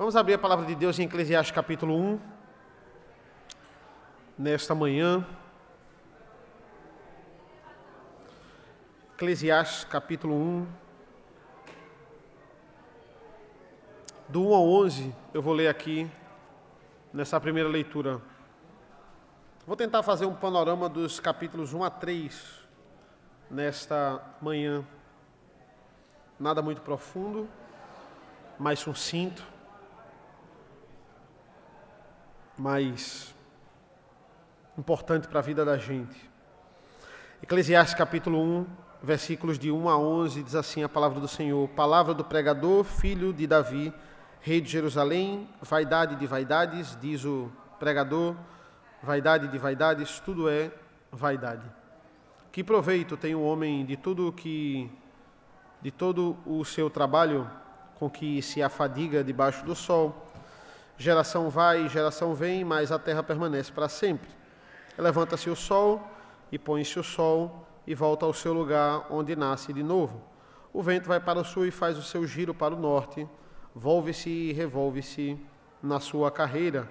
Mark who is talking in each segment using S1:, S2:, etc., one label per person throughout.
S1: Vamos abrir a palavra de Deus em Eclesiastes capítulo 1, nesta manhã. Eclesiastes capítulo 1, do 1 ao 11, eu vou ler aqui nessa primeira leitura. Vou tentar fazer um panorama dos capítulos 1 a 3 nesta manhã. Nada muito profundo, mais sucinto, mais importante para a vida da gente. Eclesiastes capítulo 1, versículos de 1 a 11, diz assim a palavra do Senhor: palavra do pregador, filho de Davi, rei de Jerusalém, vaidade de vaidades, diz o pregador, vaidade de vaidades, tudo é vaidade. Que proveito tem o homem de todo o seu trabalho com que se afadiga debaixo do sol? Geração vai, geração vem, mas a terra permanece para sempre. Levanta-se o sol e põe-se o sol e volta ao seu lugar onde nasce de novo. O vento vai para o sul e faz o seu giro para o norte, volve-se e revolve-se na sua carreira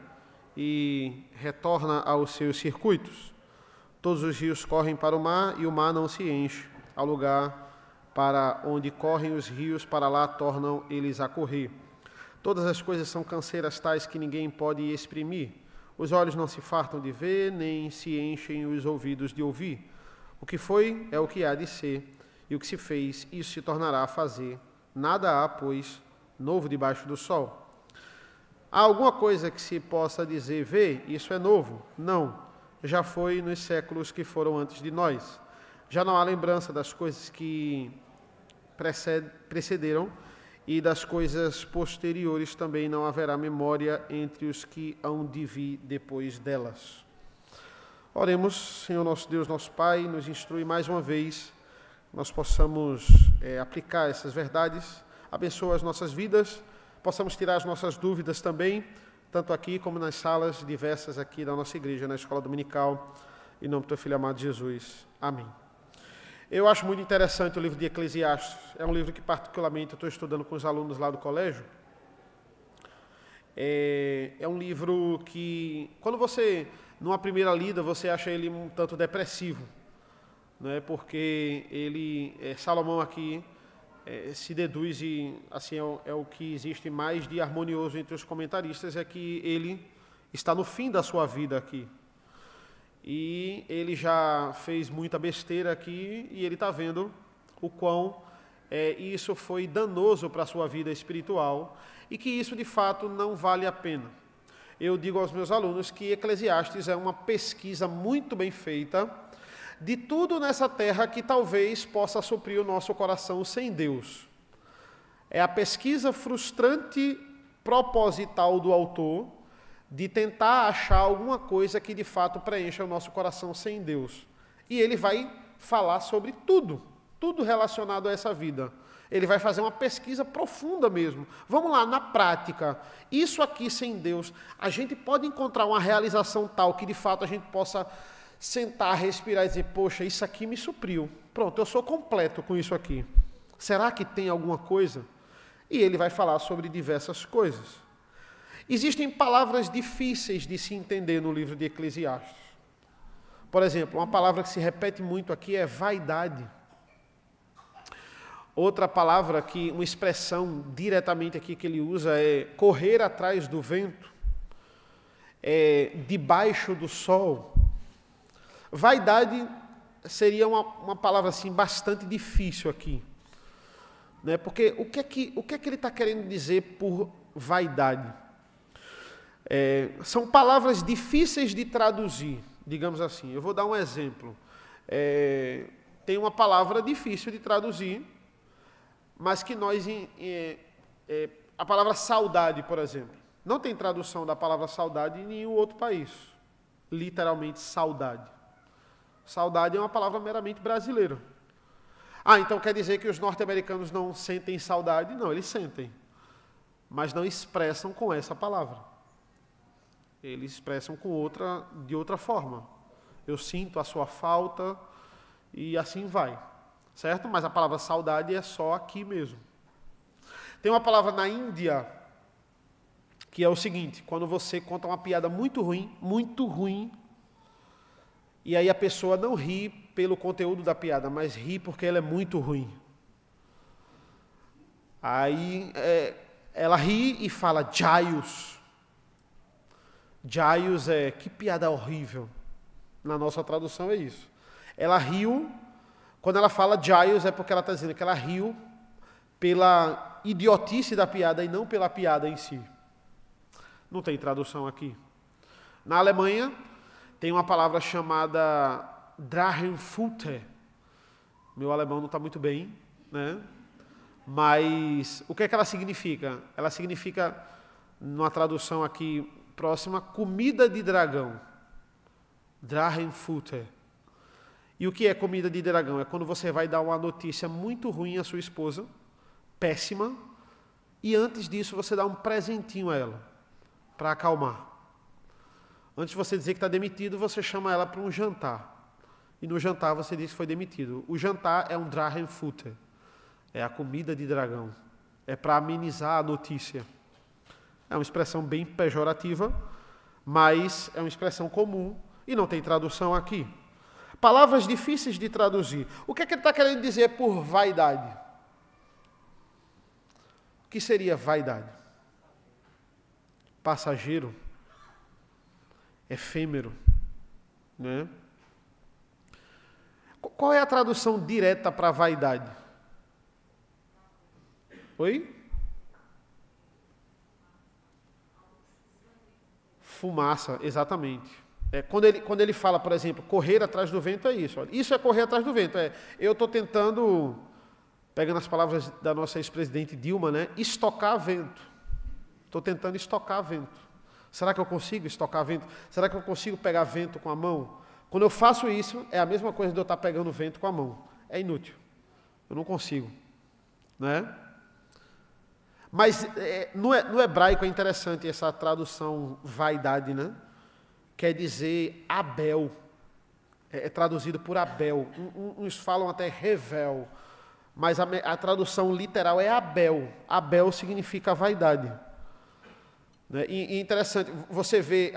S1: e retorna aos seus circuitos. Todos os rios correm para o mar e o mar não se enche. Ao lugar para onde correm os rios, para lá tornam eles a correr. Todas as coisas são canseiras tais que ninguém pode exprimir. Os olhos não se fartam de ver, nem se enchem os ouvidos de ouvir. O que foi é o que há de ser, e o que se fez, isso se tornará a fazer. Nada há, pois, novo debaixo do sol. Há alguma coisa que se possa dizer, vê, isso é novo? Não, já foi nos séculos que foram antes de nós. Já não há lembrança das coisas que precederam, e das coisas posteriores também não haverá memória entre os que hão de vir depois delas. Oremos. Senhor nosso Deus, nosso Pai, nos instrui mais uma vez, nós possamos aplicar essas verdades, abençoa as nossas vidas, possamos tirar as nossas dúvidas também, tanto aqui como nas salas diversas aqui da nossa igreja, na escola dominical, em nome do teu Filho amado Jesus. Amém. Eu acho muito interessante o livro de Eclesiastes. É um livro que particularmente eu estou estudando com os alunos lá do colégio. É um livro que, quando você, numa primeira lida, você acha ele um tanto depressivo, né? Porque ele, Salomão aqui, se deduz, e assim é o que existe mais de harmonioso entre os comentaristas, é que ele está no fim da sua vida aqui. E ele já fez muita besteira aqui e ele está vendo o quão isso foi danoso para a sua vida espiritual e que isso de fato não vale a pena. Eu digo aos meus alunos que Eclesiastes é uma pesquisa muito bem feita de tudo nessa terra que talvez possa suprir o nosso coração sem Deus. É a pesquisa frustrante, proposital do autor, de tentar achar alguma coisa que de fato preencha o nosso coração sem Deus. E ele vai falar sobre tudo relacionado a essa vida. Ele vai fazer uma pesquisa profunda mesmo. Vamos lá, na prática, isso aqui sem Deus, a gente pode encontrar uma realização tal que de fato a gente possa sentar, respirar e dizer, poxa, isso aqui me supriu. Pronto, eu sou completo com isso aqui. Será que tem alguma coisa? E ele vai falar sobre diversas coisas. Existem palavras difíceis de se entender no livro de Eclesiastes. Por exemplo, uma palavra que se repete muito aqui é vaidade. Outra palavra, uma expressão diretamente aqui que ele usa é correr atrás do vento, debaixo do sol. Vaidade seria uma palavra assim, bastante difícil aqui, né? Porque o que é que ele está querendo dizer por vaidade? São palavras difíceis de traduzir, digamos assim. Eu vou dar um exemplo. Tem uma palavra difícil de traduzir, mas que nós... a palavra saudade, por exemplo. Não tem tradução da palavra saudade em nenhum outro país. Literalmente, saudade. Saudade é uma palavra meramente brasileira. Então quer dizer que os norte-americanos não sentem saudade? Não, eles sentem. Mas não expressam com essa palavra. Eles expressam de outra forma. Eu sinto a sua falta e assim vai, certo? Mas a palavra saudade é só aqui mesmo. Tem uma palavra na Índia que é o seguinte: quando você conta uma piada muito ruim, e aí a pessoa não ri pelo conteúdo da piada, mas ri porque ela é muito ruim. Aí ela ri e fala Jaios. Jaios é que piada horrível. Na nossa tradução é isso. Ela riu, quando ela fala Jaios é porque ela está dizendo que ela riu pela idiotice da piada e não pela piada em si. Não tem tradução aqui. Na Alemanha tem uma palavra chamada Drachenfutter. Meu alemão não está muito bem, né? Mas o que é que ela significa? Ela significa, numa tradução aqui próxima, comida de dragão. Drachenfutter. E o que é comida de dragão? É quando você vai dar uma notícia muito ruim à sua esposa, péssima, e antes disso você dá um presentinho a ela, para acalmar. Antes de você dizer que está demitido, você chama ela para um jantar. E no jantar você diz que foi demitido. O jantar é um Drachenfutter. É a comida de dragão. É para amenizar a notícia. É uma expressão bem pejorativa, mas é uma expressão comum e não tem tradução aqui. Palavras difíceis de traduzir. O que é que ele está querendo dizer por vaidade? O que seria vaidade? Passageiro. Efêmero. Né? Qual é a tradução direta para vaidade? Oi? Fumaça, exatamente. Quando ele fala, por exemplo, correr atrás do vento, é isso. Olha, isso é correr atrás do vento. Eu estou tentando, pegando as palavras da nossa ex-presidente Dilma, né, estocar vento. Estou tentando estocar vento. Será que eu consigo estocar vento? Será que eu consigo pegar vento com a mão? Quando eu faço isso, é a mesma coisa de eu estar pegando vento com a mão. É inútil. Eu não consigo. Né? Mas no hebraico é interessante essa tradução tradução né? Quer dizer Abel. É traduzido por Abel. Uns falam até revel. Mas a tradução literal é Abel. Abel significa vaidade. Né? E interessante, você vê,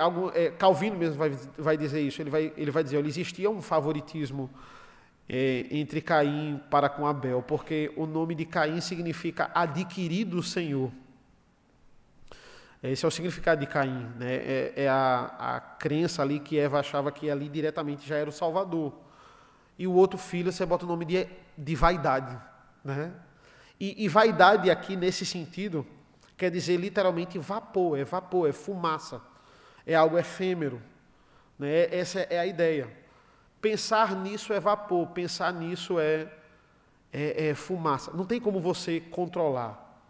S1: Calvino mesmo vai dizer isso. Ele vai dizer, olha, existia um favoritismo entre Caim para com Abel, porque o nome de Caim significa adquirido do Senhor. Esse é o significado de Caim, né? É a crença ali que Eva achava que ali diretamente já era o Salvador. E o outro filho, você bota o nome de vaidade. Né? E vaidade aqui, nesse sentido, quer dizer literalmente vapor, é fumaça, é algo efêmero. Né? Essa é a ideia. Pensar nisso é vapor, pensar nisso é fumaça. Não tem como você controlar.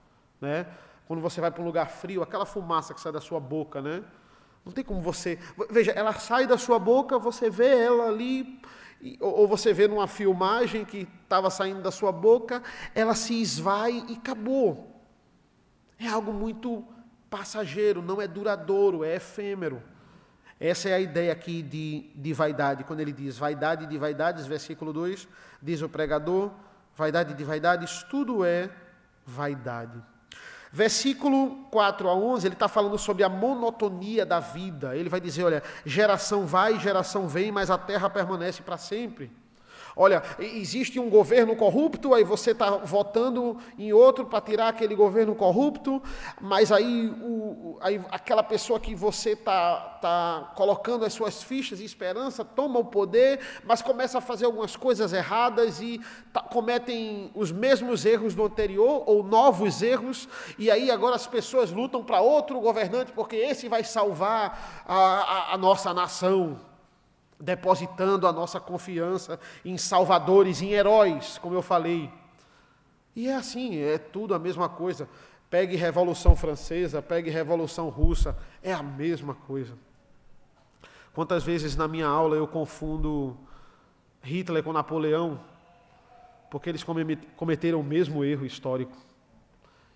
S1: Né? Quando você vai para um lugar frio, aquela fumaça que sai da sua boca, né? Não tem como você... Veja, ela sai da sua boca, você vê ela ali, ou você vê numa filmagem que estava saindo da sua boca, ela se esvai e acabou. É algo muito passageiro, não é duradouro, é efêmero. Essa é a ideia aqui de vaidade, quando ele diz vaidade de vaidades, versículo 2, diz o pregador, vaidade de vaidades, tudo é vaidade. Versículo 4 a 11, ele está falando sobre a monotonia da vida. Ele vai dizer, olha, geração vai, geração vem, mas a terra permanece para sempre. Olha, existe um governo corrupto, aí você está votando em outro para tirar aquele governo corrupto, mas aí aquela pessoa que você está colocando as suas fichas e esperança toma o poder, mas começa a fazer algumas coisas erradas e cometem os mesmos erros do anterior ou novos erros, e aí agora as pessoas lutam para outro governante porque esse vai salvar a nossa nação. Depositando a nossa confiança em salvadores, em heróis, como eu falei. E é assim, é tudo a mesma coisa. Pegue Revolução Francesa, pegue Revolução Russa, é a mesma coisa. Quantas vezes na minha aula eu confundo Hitler com Napoleão, porque eles cometeram o mesmo erro histórico.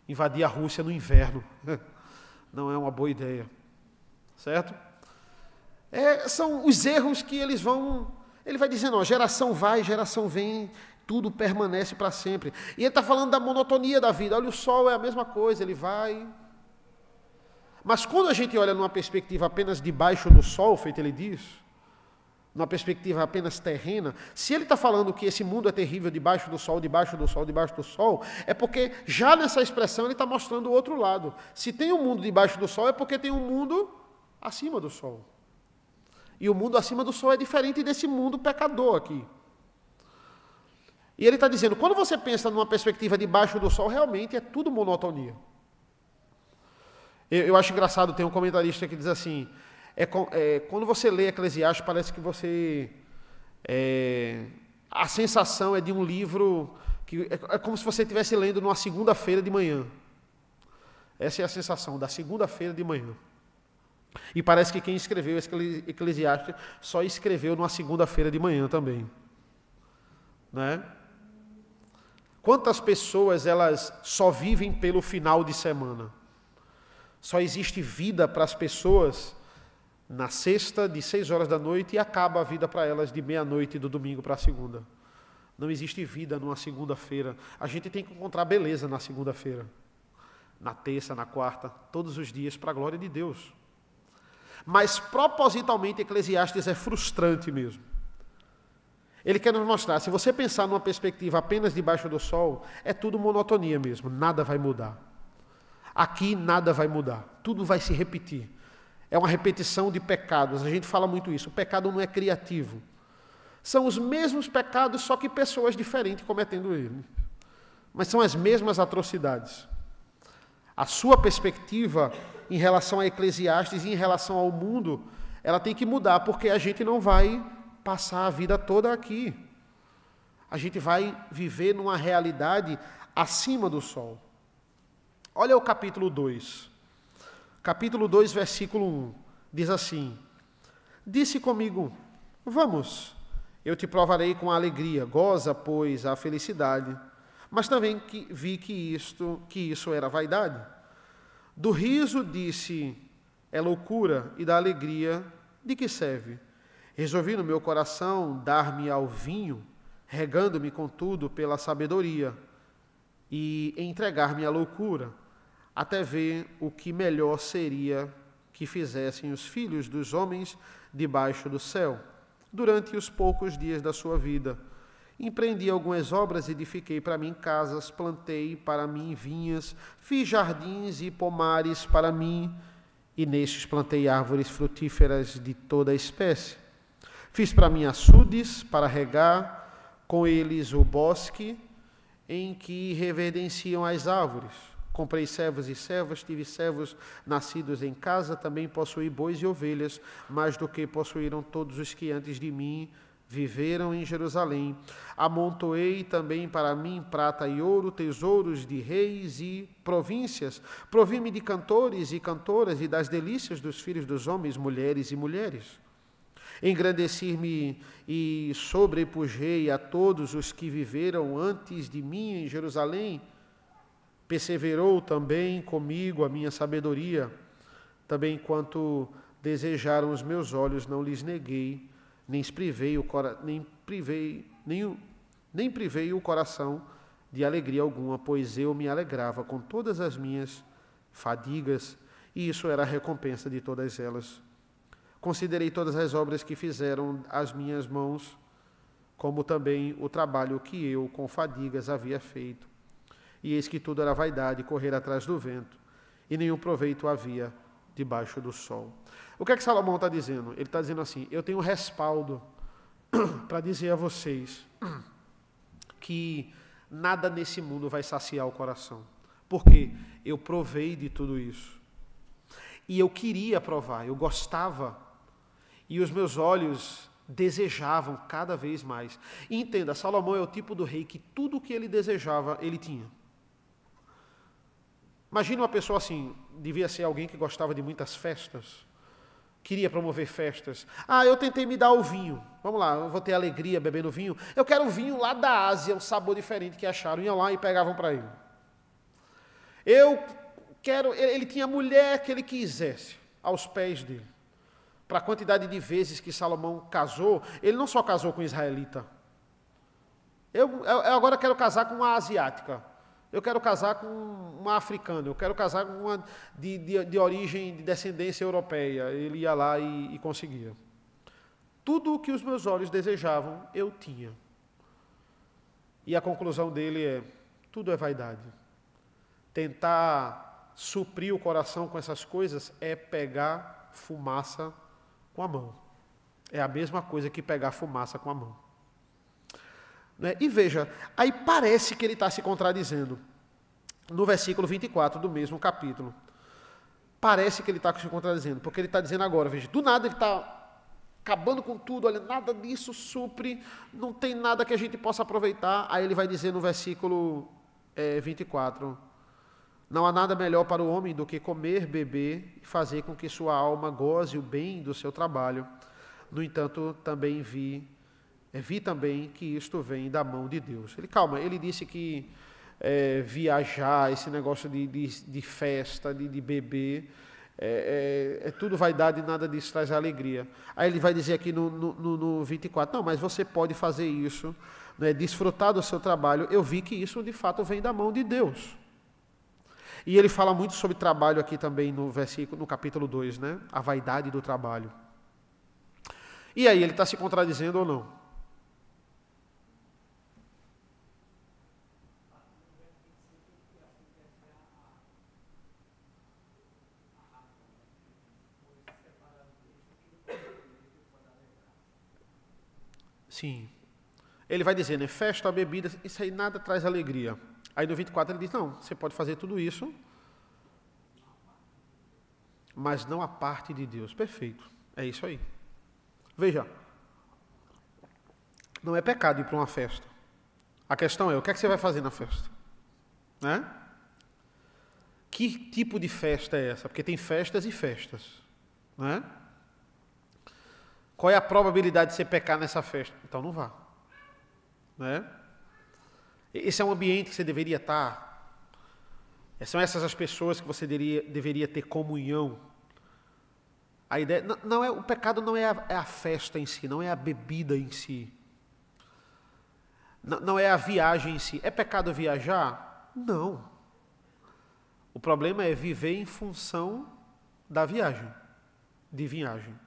S1: Invadir a Rússia no inverno. Não é uma boa ideia. Certo? São os erros que eles vão... Ele vai dizendo, ó, geração vai, geração vem, tudo permanece para sempre. E ele está falando da monotonia da vida. Olha, o sol é a mesma coisa, ele vai... Mas quando a gente olha numa perspectiva apenas debaixo do sol, feito ele diz, numa perspectiva apenas terrena, se ele está falando que esse mundo é terrível debaixo do sol, debaixo do sol, debaixo do sol, é porque já nessa expressão ele está mostrando o outro lado. Se tem um mundo debaixo do sol, é porque tem um mundo acima do sol. E o mundo acima do sol é diferente desse mundo pecador aqui. E ele está dizendo, quando você pensa numa perspectiva debaixo do sol, realmente é tudo monotonia. Eu acho engraçado, tem um comentarista que diz assim, quando você lê Eclesiastes, parece que você... a sensação é de um livro, que é como se você estivesse lendo numa segunda-feira de manhã. Essa é a sensação, da segunda-feira de manhã. E parece que quem escreveu Eclesiastes só escreveu numa segunda-feira de manhã também. Né? Quantas pessoas elas só vivem pelo final de semana? Só existe vida para as pessoas na sexta, de 6 horas da noite, e acaba a vida para elas de meia-noite do domingo para a segunda. Não existe vida numa segunda-feira. A gente tem que encontrar beleza na segunda-feira, na terça, na quarta, todos os dias, para a glória de Deus. Mas propositalmente Eclesiastes é frustrante mesmo. Ele quer nos mostrar, se você pensar numa perspectiva apenas debaixo do sol, é tudo monotonia mesmo, nada vai mudar. Aqui nada vai mudar, tudo vai se repetir. É uma repetição de pecados, a gente fala muito isso, o pecado não é criativo. São os mesmos pecados, só que pessoas diferentes cometendo ele. Mas são as mesmas atrocidades. A sua perspectiva em relação a Eclesiastes e em relação ao mundo, ela tem que mudar, porque a gente não vai passar a vida toda aqui. A gente vai viver numa realidade acima do sol. Olha o capítulo 2. Capítulo 2, versículo 1. Diz assim: Disse comigo, vamos, eu te provarei com alegria, goza, pois, a felicidade. Mas também vi que isso era vaidade. Do riso disse, é loucura, e da alegria, de que serve? Resolvi no meu coração dar-me ao vinho, regando-me, contudo, pela sabedoria, e entregar-me à loucura, até ver o que melhor seria que fizessem os filhos dos homens debaixo do céu, durante os poucos dias da sua vida. Empreendi algumas obras, edifiquei para mim casas, plantei para mim vinhas, fiz jardins e pomares para mim, e nestes plantei árvores frutíferas de toda a espécie. Fiz para mim açudes para regar, com eles o bosque em que reverdenciam as árvores. Comprei servos e servas, tive servos nascidos em casa, também possuí bois e ovelhas, mais do que possuíram todos os que antes de mim viveram em Jerusalém. Amontoei também para mim prata e ouro, tesouros de reis e províncias. Provi-me de cantores e cantoras e das delícias dos filhos dos homens, mulheres e mulheres. Engrandeci-me e sobrepujei a todos os que viveram antes de mim em Jerusalém. Perseverou também comigo a minha sabedoria. Também enquanto desejaram os meus olhos, não lhes neguei, nem privei o coração de alegria alguma, pois eu me alegrava com todas as minhas fadigas, e isso era a recompensa de todas elas. Considerei todas as obras que fizeram as minhas mãos, como também o trabalho que eu, com fadigas, havia feito. E eis que tudo era vaidade, correr atrás do vento, e nenhum proveito havia debaixo do sol. O que é que Salomão está dizendo? Ele está dizendo assim, eu tenho respaldo para dizer a vocês que nada nesse mundo vai saciar o coração. Porque eu provei de tudo isso. E eu queria provar, eu gostava. E os meus olhos desejavam cada vez mais. E entenda, Salomão é o tipo do rei que tudo o que ele desejava, ele tinha. Imagina uma pessoa assim, devia ser alguém que gostava de muitas festas, queria promover festas. Eu tentei me dar o vinho. Vamos lá, eu vou ter alegria bebendo vinho. Eu quero o vinho lá da Ásia, um sabor diferente que acharam. Iam lá e pegavam para ele. Ele tinha a mulher que ele quisesse, aos pés dele. Para a quantidade de vezes que Salomão casou, ele não só casou com israelita. Eu agora quero casar com uma asiática. Eu quero casar com uma africana, eu quero casar com uma de origem, de descendência europeia. Ele ia lá e conseguia. Tudo o que os meus olhos desejavam, eu tinha. E a conclusão dele é, tudo é vaidade. Tentar suprir o coração com essas coisas é pegar fumaça com a mão. É a mesma coisa que pegar fumaça com a mão. Né? E veja, aí parece que ele está se contradizendo. No versículo 24 do mesmo capítulo. Parece que ele está se contradizendo, porque ele está dizendo agora, veja, do nada ele está acabando com tudo, olha, nada disso supre, não tem nada que a gente possa aproveitar. Aí ele vai dizer no versículo 24, não há nada melhor para o homem do que comer, beber e fazer com que sua alma goze o bem do seu trabalho. No entanto, também vi também que isto vem da mão de Deus. Ele disse que viajar, esse negócio de festa, de beber, é tudo vaidade e nada disso traz alegria. Aí ele vai dizer aqui no 24, não, mas você pode fazer isso, né, desfrutar do seu trabalho. Eu vi que isso de fato vem da mão de Deus. E ele fala muito sobre trabalho aqui também no capítulo 2, né? A vaidade do trabalho. E aí, ele está se contradizendo ou não? Sim. Ele vai dizer, né? Festa, bebida, isso aí nada traz alegria. Aí no 24 ele diz, não, você pode fazer tudo isso, mas não a parte de Deus. Perfeito. É isso aí. Veja, não é pecado ir para uma festa. A questão é, o que é que você vai fazer na festa? Né? Que tipo de festa é essa? Porque tem festas e festas. Né? Qual é a probabilidade de você pecar nessa festa? Então não vá. Né? Esse é um ambiente que você deveria estar. São essas as pessoas que você deveria ter comunhão. A ideia, não é, o pecado não é a festa em si, não é a bebida em si. Não é a viagem em si. É pecado viajar? Não. O problema é viver em função da viagem. De viagem.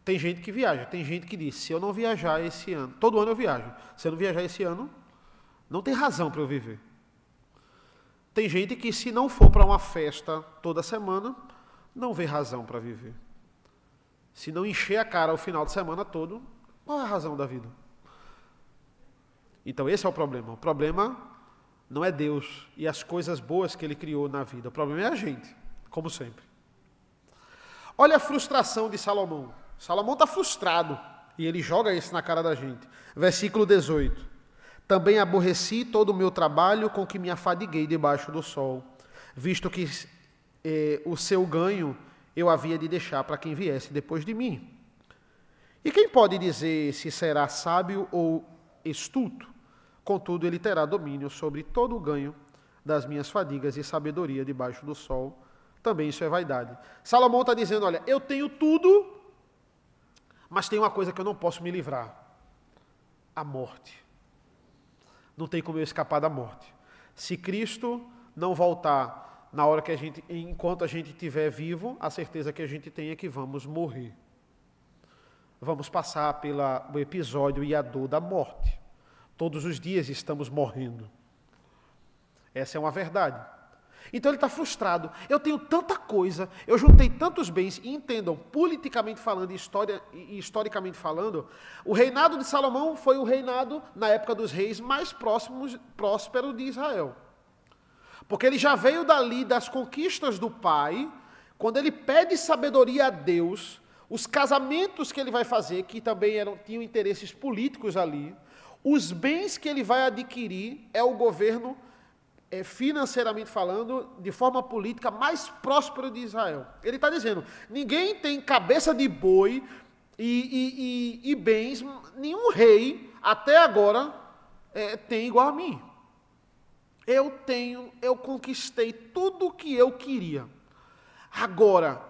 S1: Tem gente que viaja, tem gente que diz, se eu não viajar esse ano, todo ano eu viajo, se eu não viajar esse ano, não tem razão para eu viver. Tem gente que se não for para uma festa toda semana, não vê razão para viver. Se não encher a cara o final de semana todo, qual é a razão da vida? Então esse é o problema. O problema não é Deus e as coisas boas que Ele criou na vida. O problema é a gente, como sempre. Olha a frustração de Salomão. Salomão está frustrado e ele joga isso na cara da gente. Versículo 18. Também aborreci todo o meu trabalho com que me afadiguei debaixo do sol, visto que o seu ganho eu havia de deixar para quem viesse depois de mim. E quem pode dizer se será sábio ou estulto? Contudo, ele terá domínio sobre todo o ganho das minhas fadigas e sabedoria debaixo do sol. Também isso é vaidade. Salomão está dizendo, olha, eu tenho tudo, mas tem uma coisa que eu não posso me livrar. A morte. Não tem como eu escapar da morte. Se Cristo não voltar na hora que enquanto a gente estiver vivo, a certeza que a gente tem é que vamos morrer. Vamos passar pelo episódio e a dor da morte. Todos os dias estamos morrendo. Essa é uma verdade. Então ele está frustrado. Eu tenho tanta coisa, eu juntei tantos bens, e entendam, politicamente falando e historicamente falando, o reinado de Salomão foi o reinado, na época dos reis, mais próspero de Israel. Porque ele já veio dali das conquistas do pai, quando ele pede sabedoria a Deus, os casamentos que ele vai fazer, que também tinham interesses políticos ali, os bens que ele vai adquirir é o governo, financeiramente falando, de forma política, mais próspero de Israel. Ele está dizendo, ninguém tem cabeça de boi e bens, nenhum rei, até agora, tem igual a mim. Eu conquistei tudo o que eu queria. Agora,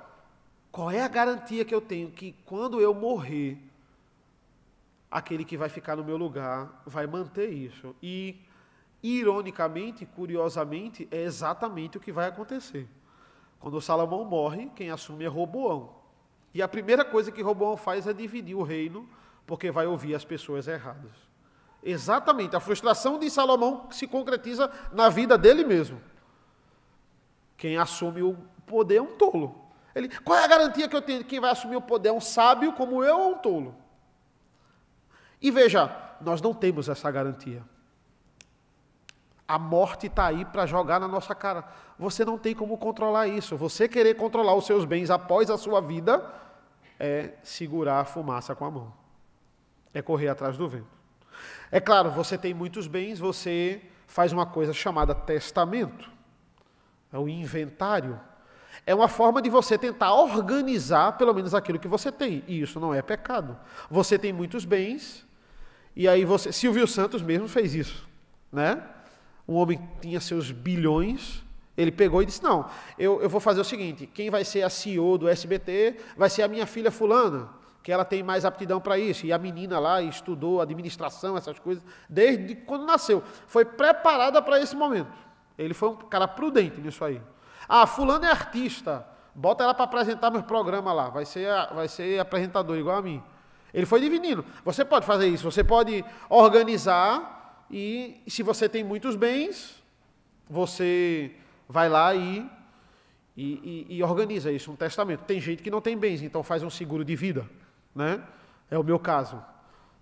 S1: qual é a garantia que eu tenho? Que quando eu morrer, aquele que vai ficar no meu lugar vai manter isso. E Ironicamente, curiosamente, é exatamente o que vai acontecer. Quando Salomão morre, quem assume é Roboão. E a primeira coisa que Roboão faz é dividir o reino, porque vai ouvir as pessoas erradas. Exatamente, a frustração de Salomão se concretiza na vida dele mesmo. Quem assume o poder é um tolo. Qual é a garantia que eu tenho de quem vai assumir o poder? É um sábio como eu ou um tolo? E veja, nós não temos essa garantia. A morte está aí para jogar na nossa cara. Você não tem como controlar isso. Você querer controlar os seus bens após a sua vida é segurar a fumaça com a mão. É correr atrás do vento. É claro, você tem muitos bens, você faz uma coisa chamada testamento. É o inventário. É uma forma de você tentar organizar pelo menos aquilo que você tem. E isso não é pecado. Você tem muitos bens, e aí você... Silvio Santos mesmo fez isso, né? Um homem tinha seus bilhões, ele pegou e disse, não, eu vou fazer o seguinte, quem vai ser a CEO do SBT vai ser a minha filha fulana, que ela tem mais aptidão para isso. E a menina lá estudou administração, essas coisas, desde quando nasceu. Foi preparada para esse momento. Ele foi um cara prudente nisso aí. Ah, fulano é artista, bota ela para apresentar meu programa lá, vai ser apresentador igual a mim. Ele foi dividindo. Você pode fazer isso, você pode organizar, e se você tem muitos bens, você vai lá e organiza isso, um testamento. Tem gente que não tem bens, então faz um seguro de vida, né? É o meu caso.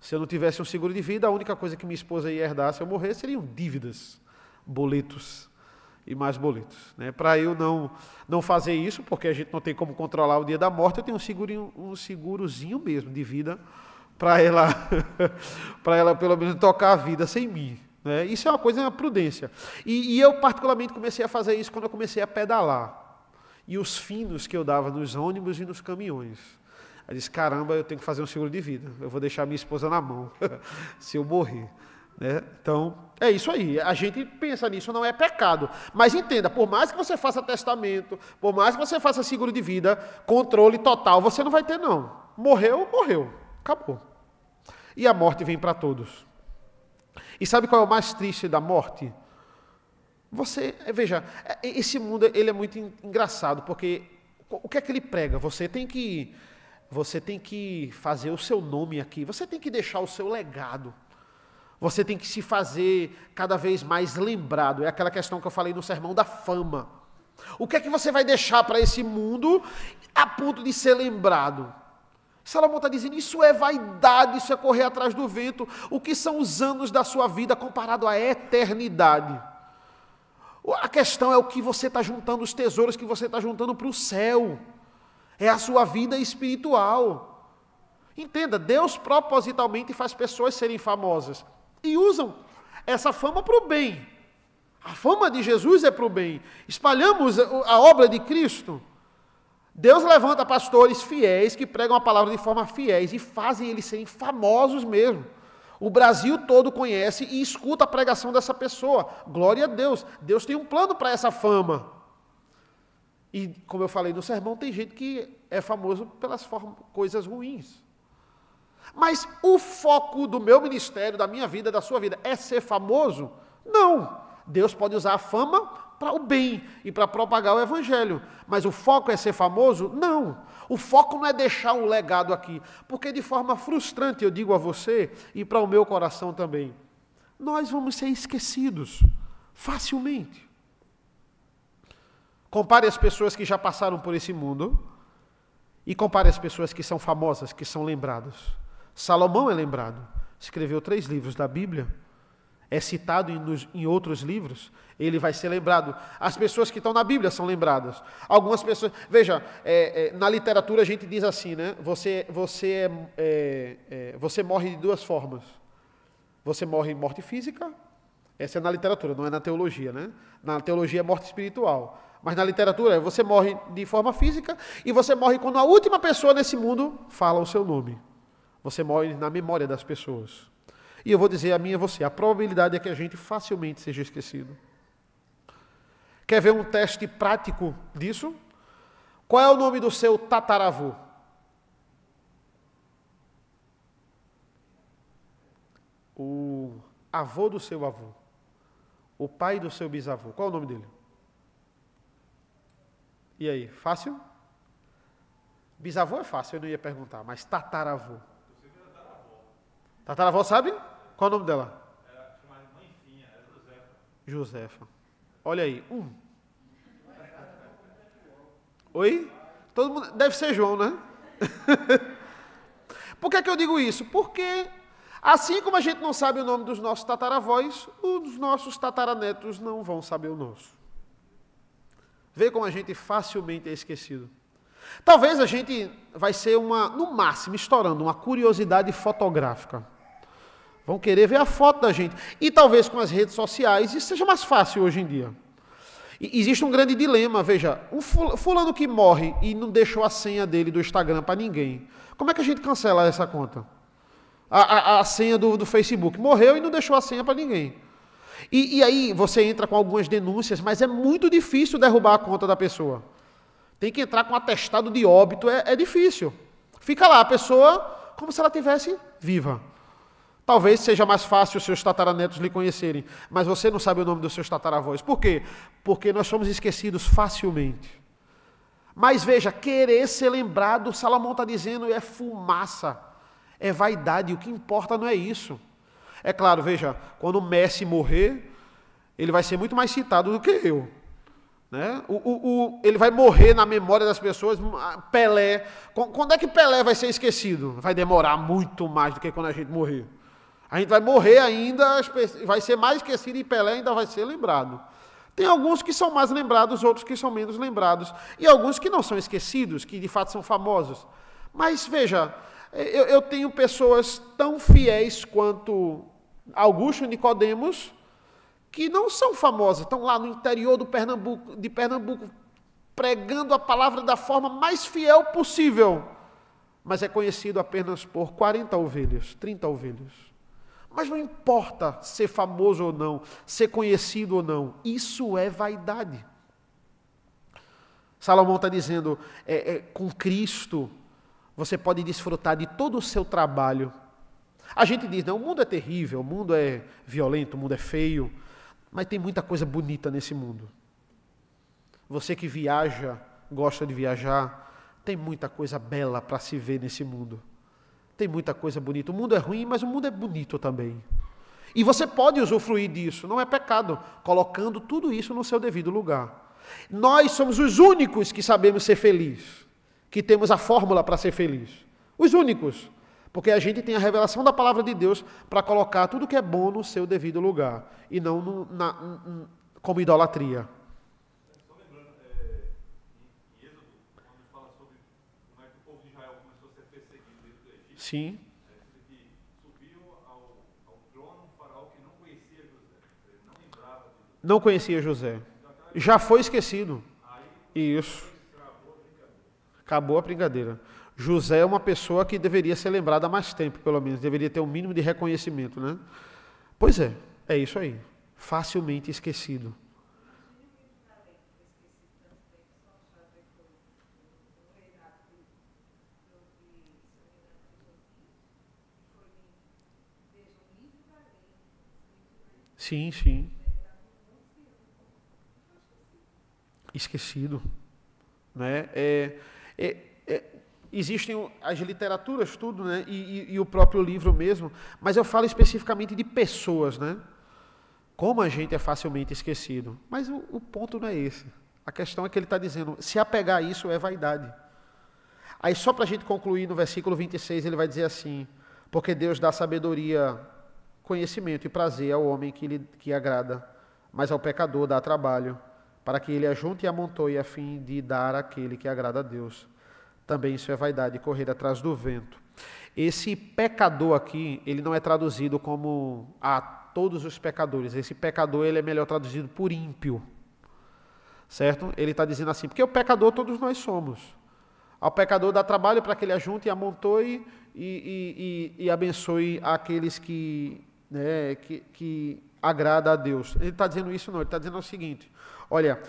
S1: Se eu não tivesse um seguro de vida, a única coisa que minha esposa ia herdar se eu morrer seriam dívidas, boletos e mais boletos, né? Para eu não fazer isso, porque a gente não tem como controlar o dia da morte, eu tenho um segurozinho mesmo de vida para ela pelo menos tocar a vida sem mim, né? Isso é uma coisa, uma prudência. E eu particularmente comecei a fazer isso quando eu comecei a pedalar. E os finos que eu dava nos ônibus e nos caminhões. Eu disse, caramba, eu tenho que fazer um seguro de vida. Eu vou deixar minha esposa na mão, se eu morrer, né? Então, é isso aí. A gente pensa nisso, não é pecado. Mas entenda, por mais que você faça testamento, por mais que você faça seguro de vida, controle total, você não vai ter, não. Morreu, morreu. Acabou. E a morte vem para todos. E sabe qual é o mais triste da morte? Veja, esse mundo ele é muito engraçado, porque o que é que ele prega? Você tem que fazer o seu nome aqui, você tem que deixar o seu legado. Você tem que se fazer cada vez mais lembrado. É aquela questão que eu falei no sermão da fama. O que é que você vai deixar para esse mundo a ponto de ser lembrado? Salomão está dizendo, isso é vaidade, isso é correr atrás do vento. O que são os anos da sua vida comparado à eternidade? A questão é o que você está juntando, os tesouros que você está juntando para o céu. É a sua vida espiritual. Entenda, Deus propositalmente faz pessoas serem famosas. E usam essa fama para o bem. A fama de Jesus é para o bem. Espalhamos a obra de Cristo. Deus levanta pastores fiéis que pregam a palavra de forma fiéis e fazem eles serem famosos mesmo. O Brasil todo conhece e escuta a pregação dessa pessoa. Glória a Deus. Deus tem um plano para essa fama. E, como eu falei no sermão, tem gente que é famoso pelas coisas ruins. Mas o foco do meu ministério, da minha vida, da sua vida, é ser famoso? Não. Deus pode usar a fama para o bem e para propagar o evangelho. Mas o foco é ser famoso? Não. O foco não é deixar um legado aqui. Porque de forma frustrante, eu digo a você e para o meu coração também, nós vamos ser esquecidos facilmente. Compare as pessoas que já passaram por esse mundo e compare as pessoas que são famosas, que são lembradas. Salomão é lembrado, escreveu 3 livros da Bíblia, é citado em outros livros, ele vai ser lembrado. As pessoas que estão na Bíblia são lembradas. Algumas pessoas, veja, na literatura a gente diz assim, né? Você morre de 2 formas. Você morre em morte física, essa é na literatura, não é na teologia, né? Na teologia é morte espiritual. Mas na literatura, você morre de forma física e você morre quando a última pessoa nesse mundo fala o seu nome. Você morre na memória das pessoas. E eu vou dizer a mim e a você, a probabilidade é que a gente facilmente seja esquecido. Quer ver um teste prático disso? Qual é o nome do seu tataravô? O avô do seu avô. o pai do seu bisavô. Qual é o nome dele? E aí, fácil? Bisavô é fácil, eu não ia perguntar, mas tataravô. Tataravó sabe? Qual é o nome dela?
S2: Era chamada Mãezinha, era Josefa.
S1: Josefa. Olha aí, Oi? Todo mundo deve ser João, né? Por que eu digo isso? Porque assim como a gente não sabe o nome dos nossos tataravós, os nossos tataranetos não vão saber o nosso. Vê como a gente facilmente é esquecido. Talvez a gente vai ser no máximo, estourando, uma curiosidade fotográfica. Vão querer ver a foto da gente. E talvez com as redes sociais isso seja mais fácil hoje em dia. E existe um grande dilema, veja, um fulano que morre e não deixou a senha dele do Instagram para ninguém. Como é que a gente cancela essa conta? A senha do Facebook. Morreu e não deixou a senha para ninguém. E aí você entra com algumas denúncias, mas é muito difícil derrubar a conta da pessoa. Tem que entrar com atestado de óbito, é difícil. Fica lá a pessoa como se ela estivesse viva. Talvez seja mais fácil os seus tataranetos lhe conhecerem, mas você não sabe o nome dos seus tataravós. Por quê? Porque nós somos esquecidos facilmente. Mas veja, querer ser lembrado, Salomão está dizendo, é fumaça, é vaidade, o que importa não é isso. É claro, veja, quando o Messi morrer, ele vai ser muito mais citado do que eu. Né? Ele vai morrer na memória das pessoas. Pelé, quando é que Pelé vai ser esquecido? Vai demorar muito mais do que quando a gente morrer. A gente vai morrer ainda, vai ser mais esquecido e Pelé ainda vai ser lembrado. Tem alguns que são mais lembrados, outros que são menos lembrados. E alguns que não são esquecidos, que de fato são famosos. Mas veja, eu tenho pessoas tão fiéis quanto Augusto Nicodemos, que não são famosas, estão lá no interior de Pernambuco, pregando a palavra da forma mais fiel possível, mas é conhecido apenas por 40 ovelhas, 30 ovelhas. Mas não importa ser famoso ou não, ser conhecido ou não, isso é vaidade. Salomão está dizendo, com Cristo, você pode desfrutar de todo o seu trabalho. A gente diz, não, o mundo é terrível, o mundo é violento, o mundo é feio, mas tem muita coisa bonita nesse mundo. Você que viaja, gosta de viajar, tem muita coisa bela para se ver nesse mundo. Tem muita coisa bonita. O mundo é ruim, mas o mundo é bonito também. E você pode usufruir disso, não é pecado, colocando tudo isso no seu devido lugar. Nós somos os únicos que sabemos ser felizes, que temos a fórmula para ser feliz. Os únicos. Porque a gente tem a revelação da palavra de Deus para colocar tudo que é bom no seu devido lugar. E não como idolatria.
S2: Só lembrando, em Êxodo, quando fala sobre como é que o povo de Israel começou a ser perseguido dentro do Egito.
S1: Sim.
S2: Que subiu ao trono um faraó que não conhecia José. Ele não lembrava de José.
S1: Não conhecia José. Já foi esquecido. Isso. Acabou a brincadeira. José é uma pessoa que deveria ser lembrada há mais tempo, pelo menos. Deveria ter um mínimo de reconhecimento, né? Pois é isso aí. Facilmente esquecido. Sim, sim. Esquecido. Né? Existem as literaturas, tudo, né? E o próprio livro mesmo, mas eu falo especificamente de pessoas, né? Como a gente é facilmente esquecido. Mas o ponto não é esse. A questão é que ele está dizendo, se apegar a isso é vaidade. Aí só para a gente concluir, no versículo 26, ele vai dizer assim, porque Deus dá sabedoria, conhecimento e prazer ao homem que agrada, mas ao pecador dá trabalho, para que ele ajunte e amontoe a fim de dar àquele que agrada a Deus. Também isso é vaidade, correr atrás do vento. Esse pecador aqui, ele não é traduzido como todos os pecadores. Esse pecador, ele é melhor traduzido por ímpio. Certo? Ele está dizendo assim, porque o pecador todos nós somos. Ao pecador dá trabalho para que ele ajunte e amontoe e abençoe aqueles que agrada a Deus. Ele está dizendo isso não, ele está dizendo o seguinte, olha,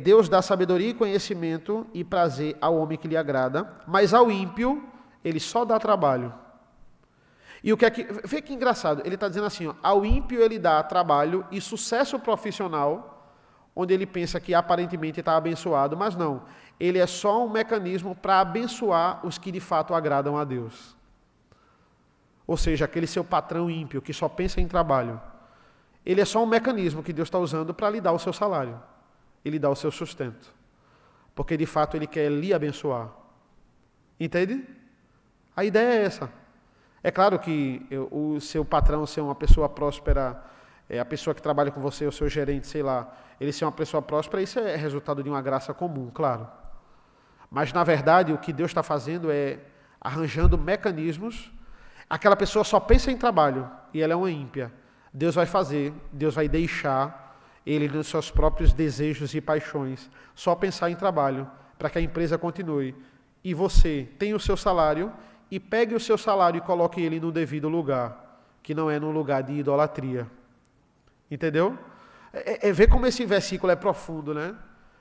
S1: Deus dá sabedoria e conhecimento e prazer ao homem que lhe agrada, mas ao ímpio ele só dá trabalho. E o que é que... Vê que engraçado, ele está dizendo assim, ó, ao ímpio ele dá trabalho e sucesso profissional, onde ele pensa que aparentemente está abençoado, mas não. Ele é só um mecanismo para abençoar os que de fato agradam a Deus. Ou seja, aquele seu patrão ímpio que só pensa em trabalho. Ele é só um mecanismo que Deus está usando para lhe dar o seu salário. Ele dá o seu sustento. Porque de fato ele quer lhe abençoar. Entende? A ideia é essa. É claro que o seu patrão ser uma pessoa próspera, a pessoa que trabalha com você, o seu gerente, sei lá, ele ser uma pessoa próspera, isso é resultado de uma graça comum, claro. Mas, na verdade, o que Deus está fazendo é arranjando mecanismos. Aquela pessoa só pensa em trabalho e ela é uma ímpia. Deus vai fazer, Deus vai deixar ele nos seus próprios desejos e paixões só pensar em trabalho para que a empresa continue. E você tem o seu salário e pegue o seu salário e coloque ele no devido lugar, que não é no lugar de idolatria. Entendeu? Ver como esse versículo é profundo, né?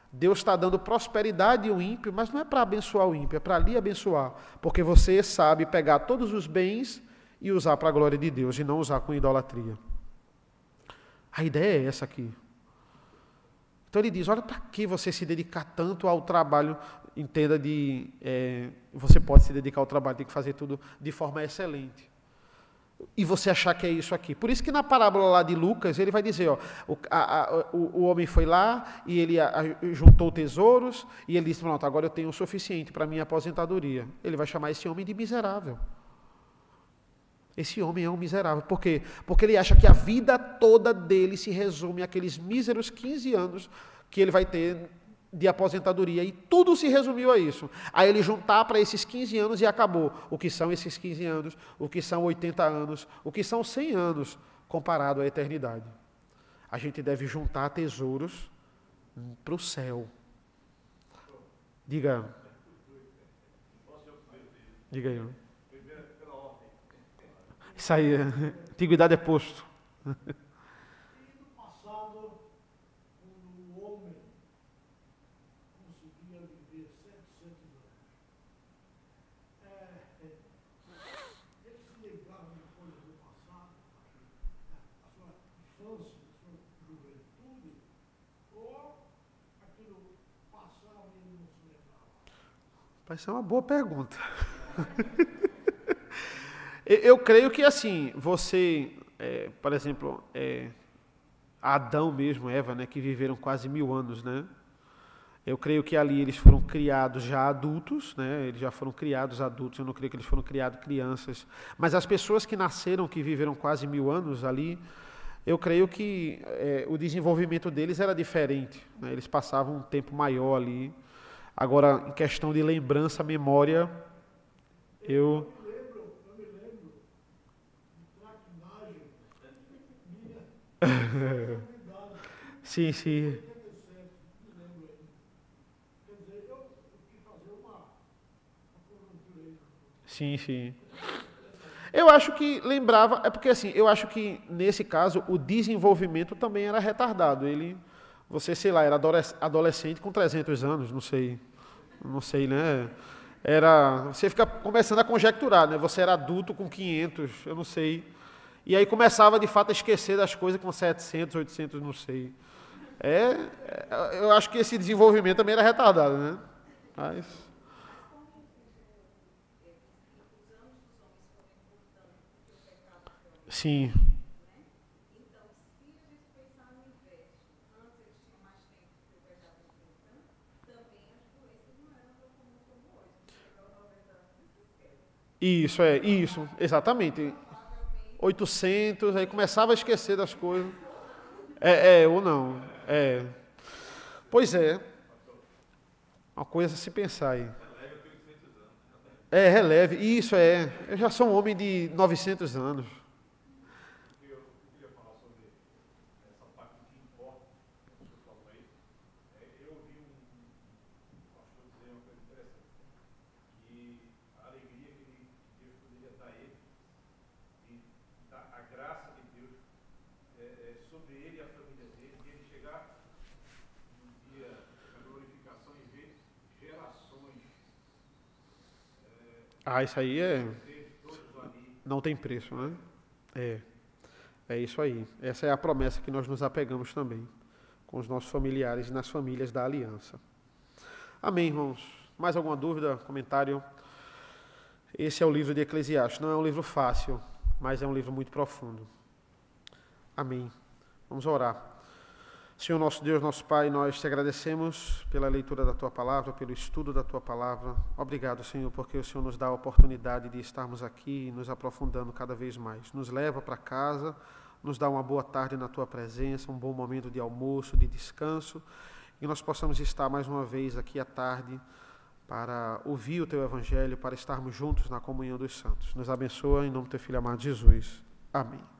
S1: Deus está dando prosperidade ao ímpio, mas não é para abençoar o ímpio, é para lhe abençoar. Porque você sabe pegar todos os bens e usar para a glória de Deus, e não usar com idolatria. A ideia é essa aqui. Então ele diz, olha, para que você se dedicar tanto ao trabalho, entenda você pode se dedicar ao trabalho, tem que fazer tudo de forma excelente. E você achar que é isso aqui. Por isso que na parábola lá de Lucas, ele vai dizer, ó, o homem foi lá e ele juntou tesouros e ele disse, pronto, agora eu tenho o suficiente para a minha aposentadoria. Ele vai chamar esse homem de miserável. Esse homem é um miserável. Por quê? Porque ele acha que a vida toda dele se resume àqueles míseros 15 anos que ele vai ter de aposentadoria, e tudo se resumiu a isso. Aí ele juntar para esses 15 anos e acabou. O que são esses 15 anos? O que são 80 anos? O que são 100 anos comparado à eternidade? A gente deve juntar tesouros para o céu. Diga. Diga aí. Isso aí, antiguidade é posto. Essa é uma boa pergunta. Eu creio que assim, você, por exemplo, Adão mesmo, Eva, né, que viveram quase 1000 anos, né? Eu creio que ali eles foram criados já adultos, né? Eles já foram criados adultos, eu não creio que eles foram criados crianças. Mas as pessoas que nasceram, que viveram quase 1000 anos ali, eu creio que o desenvolvimento deles era diferente, né? Eles passavam um tempo maior ali. Agora, em questão de lembrança, memória, eu me lembro de sim, sim. Sim, sim. Eu acho que lembrava, é porque assim, eu acho que nesse caso o desenvolvimento também era retardado. Você, sei lá, era adolescente com 300 anos, não sei, né? Você fica começando a conjecturar, né? Você era adulto com 500, eu não sei. E aí começava, de fato, a esquecer das coisas com 700, 800, não sei. Eu acho que esse desenvolvimento também era retardado, né? Mas... Sim. Isso, exatamente. 800, aí começava a esquecer das coisas. Ou não. Pois é. Uma coisa a se pensar aí. Releve. Isso, Eu já sou um homem de 900 anos. Isso aí não tem preço, né? É isso aí. Essa é a promessa que nós nos apegamos também com os nossos familiares e nas famílias da aliança. Amém, irmãos. Mais alguma dúvida, comentário? Esse é o livro de Eclesiastes. Não é um livro fácil, mas é um livro muito profundo. Amém. Vamos orar. Senhor nosso Deus, nosso Pai, nós te agradecemos pela leitura da Tua Palavra, pelo estudo da Tua Palavra. Obrigado, Senhor, porque o Senhor nos dá a oportunidade de estarmos aqui nos aprofundando cada vez mais. Nos leva para casa, nos dá uma boa tarde na Tua presença, um bom momento de almoço, de descanso, e nós possamos estar mais uma vez aqui à tarde para ouvir o Teu Evangelho, para estarmos juntos na comunhão dos santos. Nos abençoa em nome do Teu Filho amado Jesus. Amém.